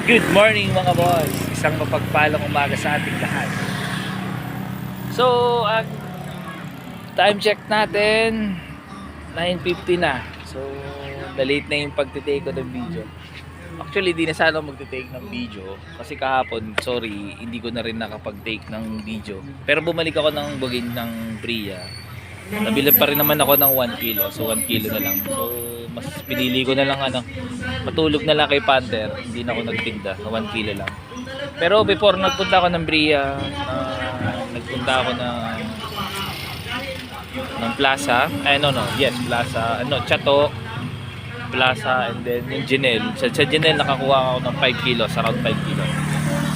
Good morning mga boss. Isang mapagpalang umaga sa ating lahat. So, ang time check natin 9:50 na. So, na-late na yung pagtitake ko ng video. Actually, di na sana ako magtitake ng video kasi kahapon, sorry, hindi ko na rin nakapag-take ng video. Pero bumalik ako ng bugin ng Bria. Nabilan pa rin naman ako ng 1 kilo. So 1 kilo na lang. So mas pinili ko na lang matulog na lang kay Panther. Hindi na ako nagtinda na 1 kilo lang. Pero before nagpunta ako ng Bria, nagpunta ako ng Plaza. Plaza. Chato, Plaza, and then yung Janelle. Sa Janelle nakakuha ako ng 5 kilos, around 5 kilos.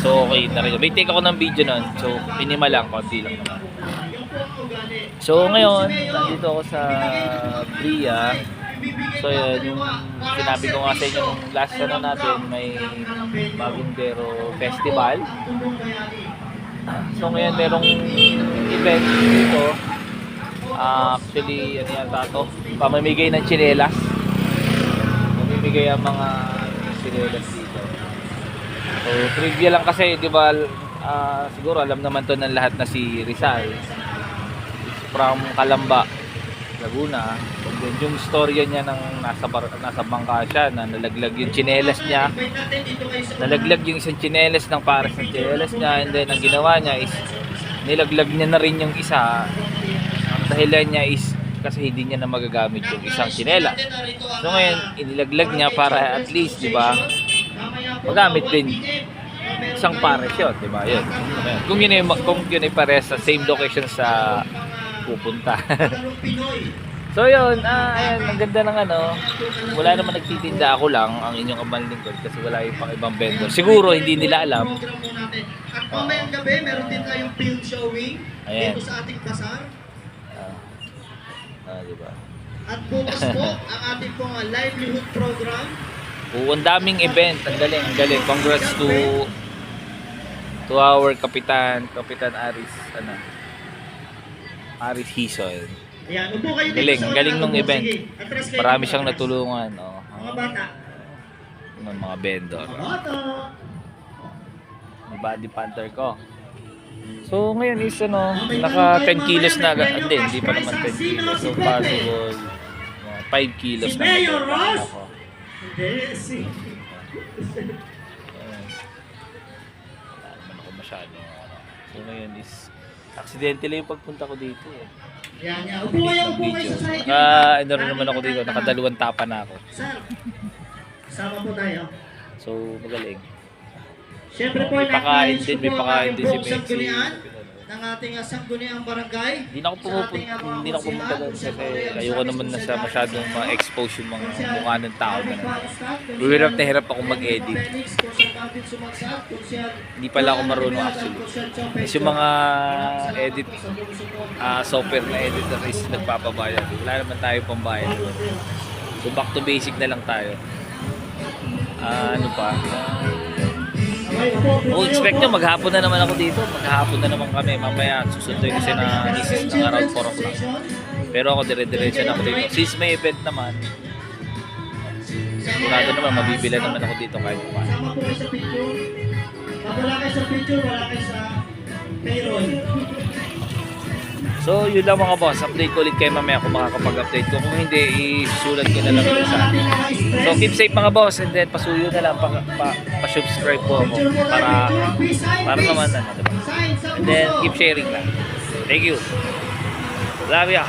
So okay na rin. May take ako ng video nun. So minimal lang, konti lang naman. So ngayon, nandito ako sa Bria. So yun, yung sinabi ko nga sa inyo nung last natin, may Bagindero Festival. So ngayon merong event dito. Actually, ano yata ito? Pamamigay ng tsinelas. Mamimigay ang mga tsinelas dito. So trivia lang kasi, di ba, siguro alam naman to ng lahat na si Rizal from Calamba, Laguna. And then yung storya niya ng nasa bangka siya na nalaglag yung tsinelas niya. Nalaglag yung isang tsinelas ng pares ng tsinelas niya, and then ang ginawa niya is nilaglag niya na rin yung isa. Ang dahilan niya is kasi hindi niya na magagamit yung isang tsinelas. So ngayon inilaglag niya para at least, di ba, magamit din isang pares yun, di ba? Yun. Kung yun ay pares sa same location sa pupunta. So yun, ayan, ang ganda ng wala naman nagtitinda, ako lang ang inyong kaban lingkod kasi wala yung pang ibang vendor. Siguro hindi nila alam. At mamayang gabi, meron din tayong field showing dito sa ating bazaar. Diba? At bukas po ang ating pong livelihood program. Ang daming event, ang galing. Congrats to our Kapitan Aris, Aris Hison. Ayan, upo kayo dito sa Galing nung event. Sige, atras kayo. Marami siyang natulungan. Mga bata. Mga vendor. Mga bata. Yung body panther ko. So ngayon is naka 10 kilos na. Hindi pa naman 10 kilos. So possible 5 kilos na ako. Hindi, si. Wala naman ako masyado. So ngayon is aksidente lang yung pagpunta ko dito eh. Yan. Upo kayo sa side. Rin naman ako dito, nakadalawang tapa na ako. Sir, sama po tayo. So magaling. Siyempre po, May pakain din si Messi. Ng ating sangguniang barangay. Hindi na ako pumunta doon kasi ayoko naman na sa masyadong ma-expose yung mga mukha ng tao na hirap ako mag-edit. Hindi pala ako marunong actually. Kasi yung mga edit, software na editor is nagpapabayad. Wala naman tayo pambayad. So back to basic na lang tayo. Expect nyo, maghapon na naman ako dito. Maghapon na naman kami. Mamaya susunduin kasi na isis ng around 4 o'clock. Pero ako dire-diretso na ako dito. Since may event naman, sigurado naman, mabibila naman ako dito kahit pa. Sama po kayo sa picture. Pag wala kayo sa picture, wala kayo sa payroll. So yun lang mga boss, update ko ulit kayo mamaya kung makakapag-update ko. Kung hindi, isulat ko na lang ito sa akin. So keep safe mga boss, and then pasuyo na lang, pa-subscribe po ako para naman diba? And then keep sharing lang. Thank you. Love ya.